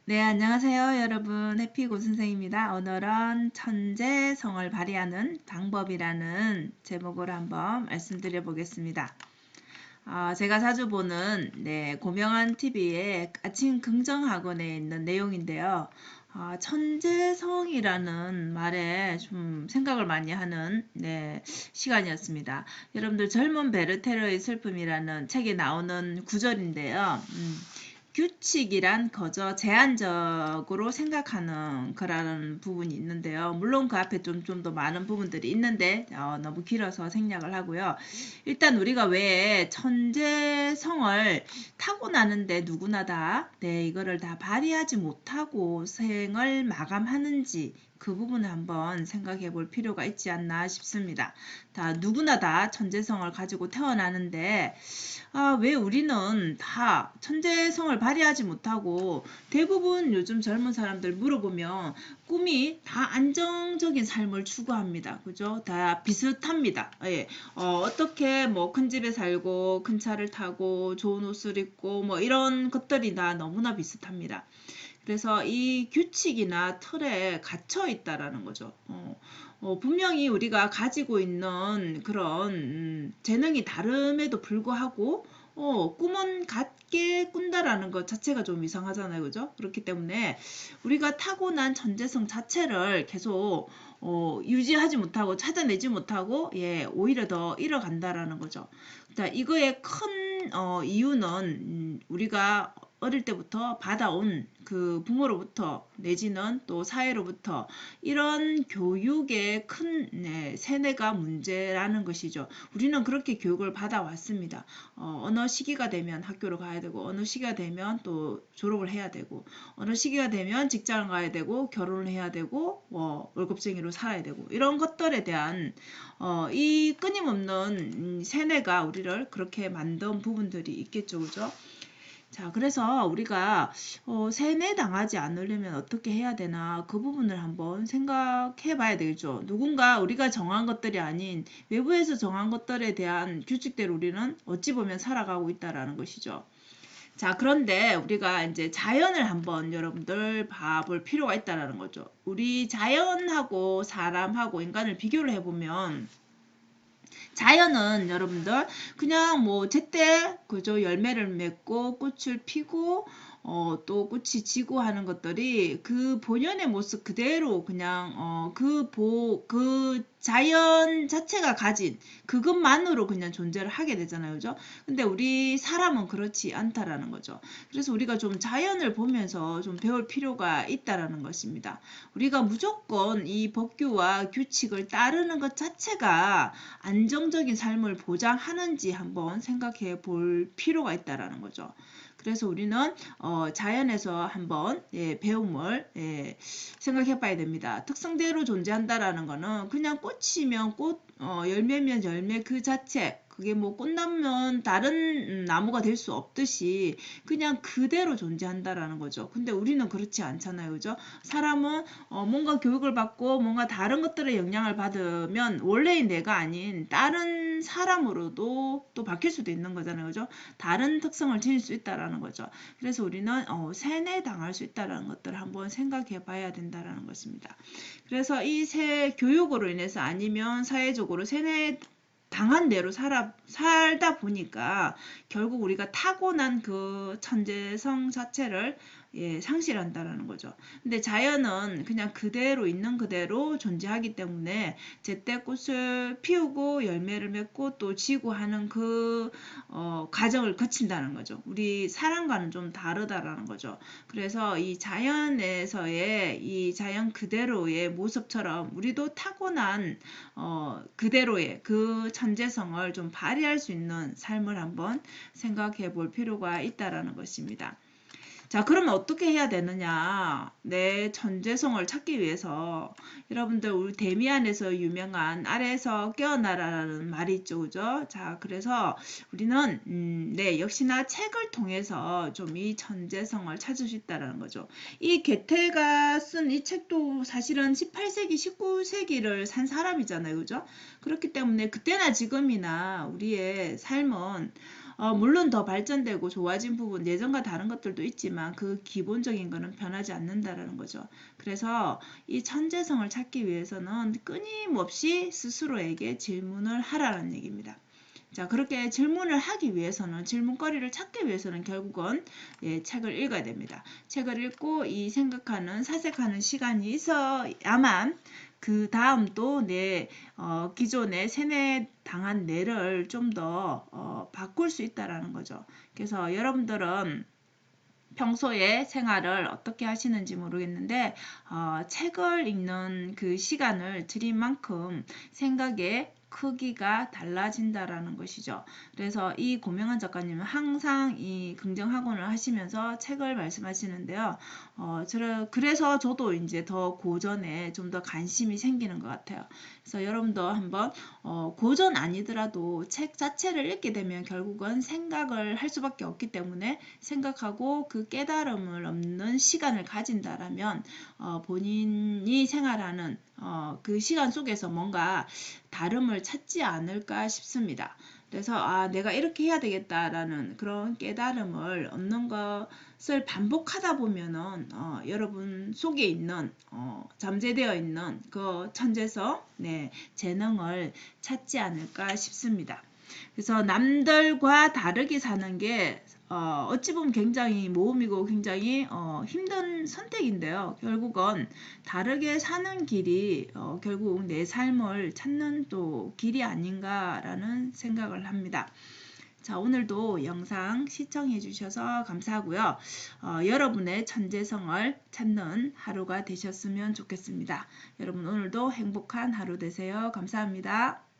네, 안녕하세요, 여러분. 해피고 선생입니다. 오늘은 천재성을 발휘하는 방법이라는 제목으로 한번 말씀드려 보겠습니다. 제가 자주 보는 고명한 TV의 아침 긍정학원에 있는 내용인데요. 천재성이라는 말에 좀 생각을 많이 하는 시간이었습니다. 여러분들 젊은 베르테르의 슬픔이라는 책에 나오는 구절인데요. 규칙이란 거저 제한적으로 생각하는 거라는 부분이 있는데요. 물론 그 앞에 좀 더 많은 부분들이 있는데 너무 길어서 생략을 하고요. 일단 우리가 왜 천재성을 타고나는데 누구나 다 이거를 다 발휘하지 못하고 생을 마감하는지 그 부분을 한번 생각해 볼 필요가 있지 않나 싶습니다. 누구나 다 천재성을 가지고 태어나는데 왜 우리는 다 천재성을 발휘하지 못하고 대부분 요즘 젊은 사람들 물어보면 꿈이 다 안정적인 삶을 추구합니다. 그죠? 다 비슷합니다. 예. 어떻게 뭐 큰 집에 살고 큰 차를 타고 좋은 옷을 입고 뭐 이런 것들이 다 너무나 비슷합니다. 그래서 이 규칙이나 틀에 갇혀 있다라는 거죠. 분명히 우리가 가지고 있는 그런 재능이 다름에도 불구하고 꿈은 같게 꾼다라는 것 자체가 좀 이상하잖아요. 그죠? 그렇기 때문에 우리가 타고난 천재성 자체를 계속 유지하지 못하고 찾아내지 못하고 오히려 더 잃어간다라는 거죠. 자, 이거의 큰 이유는 우리가 어릴 때부터 받아온 그 부모로부터 내지는 또 사회로부터 이런 교육의 큰 세뇌가 문제라는 것이죠. 우리는 그렇게 교육을 받아왔습니다. 어느 시기가 되면 학교로 가야 되고 어느 시기가 되면 또 졸업을 해야 되고 어느 시기가 되면 직장을 가야 되고 결혼을 해야 되고 월급쟁이로 살아야 되고 이런 것들에 대한 이 끊임없는 세뇌가 우리를 그렇게 만든 부분들이 있겠죠. 그죠? 자, 그래서 우리가 세뇌당하지 않으려면 어떻게 해야 되나 그 부분을 한번 생각해 봐야 되겠죠. 누군가 우리가 정한 것들이 아닌 외부에서 정한 것들에 대한 규칙대로 우리는 어찌 보면 살아가고 있다라는 것이죠. 자, 그런데 우리가 이제 자연을 한번 여러분들 봐볼 필요가 있다라는 거죠. 우리 자연하고 사람하고 인간을 비교를 해보면 자연은 여러분들 그냥 뭐 제때 그저 열매를 맺고 꽃을 피고 또 꽃이 지고 하는 것들이 그 본연의 모습 그대로 그냥 그 자연 자체가 가진 그것만으로 그냥 존재를 하게 되잖아요. 그죠? 근데 우리 사람은 그렇지 않다라는 거죠. 그래서 우리가 좀 자연을 보면서 좀 배울 필요가 있다라는 것입니다. 우리가 무조건 이 법규와 규칙을 따르는 것 자체가 안정적인 삶을 보장하는지 한번 생각해 볼 필요가 있다라는 거죠. 그래서 우리는 자연에서 한번 배움을 생각해 봐야 됩니다. 특성대로 존재한다라는 거는 그냥 꽃이면 꽃, 열매면 열매 그 자체 그게 뭐 꽃나무면 다른 나무가 될 수 없듯이 그냥 그대로 존재한다라는 거죠. 근데 우리는 그렇지 않잖아요. 그죠? 사람은 뭔가 교육을 받고 뭔가 다른 것들의 영향을 받으면 원래의 내가 아닌 다른 사람으로도 또 바뀔 수도 있는 거잖아요. 그죠? 다른 특성을 지닐 수 있다라는 거죠. 그래서 우리는 세뇌당할 수 있다라는 것들을 한번 생각해 봐야 된다라는 것입니다. 그래서 이 교육으로 인해서 아니면 사회적으로 세뇌 당한 대로 살다 보니까 결국 우리가 타고난 그 천재성 자체를 상실한다라는 거죠. 근데 자연은 그냥 그대로 있는 그대로 존재하기 때문에 제때 꽃을 피우고 열매를 맺고 또 지고 하는 그 과정을 거친다는 거죠. 우리 사람과는 좀 다르다라는 거죠. 그래서 이 자연에서의 이 자연 그대로의 모습처럼 우리도 타고난 그대로의 그 천재성을 좀 발휘할 수 있는 삶을 한번 생각해 볼 필요가 있다라는 것입니다. 자, 그러면 어떻게 해야 되느냐? 내 천재성을 찾기 위해서 여러분들 우리 데미안에서 유명한 아래에서 깨어나라라는 말이 있죠, 그죠? 자, 그래서 우리는 역시나 책을 통해서 좀 이 천재성을 찾을 수 있다라는 거죠. 이 게테가 쓴 이 책도 사실은 18세기, 19세기를 산 사람이잖아요, 그죠? 그렇기 때문에 그때나 지금이나 우리의 삶은 물론 더 발전되고 좋아진 부분, 예전과 다른 것들도 있지만 그 기본적인 거는 변하지 않는다라는 거죠. 그래서 이 천재성을 찾기 위해서는 끊임없이 스스로에게 질문을 하라는 얘기입니다. 자, 그렇게 질문을 하기 위해서는, 질문거리를 찾기 위해서는 결국은 책을 읽어야 됩니다. 책을 읽고 이 생각하는, 사색하는 시간이 있어야만 그 다음 또 내 기존에 세뇌 당한 뇌를 좀 더 바꿀 수 있다라는 거죠. 그래서 여러분들은 평소에 생활을 어떻게 하시는지 모르겠는데 책을 읽는 그 시간을 들인 만큼 생각의 크기가 달라진다라는 것이죠. 그래서 이 고명한 작가님은 항상 이 긍정학원을 하시면서 책을 말씀하시는데요. 그래서 저도 이제 더 고전에 좀 더 관심이 생기는 것 같아요. 그래서 여러분도 한번 고전 아니더라도 책 자체를 읽게 되면 결국은 생각을 할 수밖에 없기 때문에 생각하고 그 깨달음을 얻는 시간을 가진다라면 본인이 생활하는 그 시간 속에서 뭔가 다름을 찾지 않을까 싶습니다. 그래서 내가 이렇게 해야 되겠다라는 그런 깨달음을 얻는 것을 반복하다 보면은 여러분 속에 있는 잠재되어 있는 그 천재성, 재능을 찾지 않을까 싶습니다. 그래서 남들과 다르게 사는 게 어찌 보면 굉장히 모험이고 굉장히 힘든 선택인데요. 결국은 다르게 사는 길이 결국 내 삶을 찾는 또 길이 아닌가라는 생각을 합니다. 자, 오늘도 영상 시청해 주셔서 감사하고요. 여러분의 천재성을 찾는 하루가 되셨으면 좋겠습니다. 여러분 오늘도 행복한 하루 되세요. 감사합니다.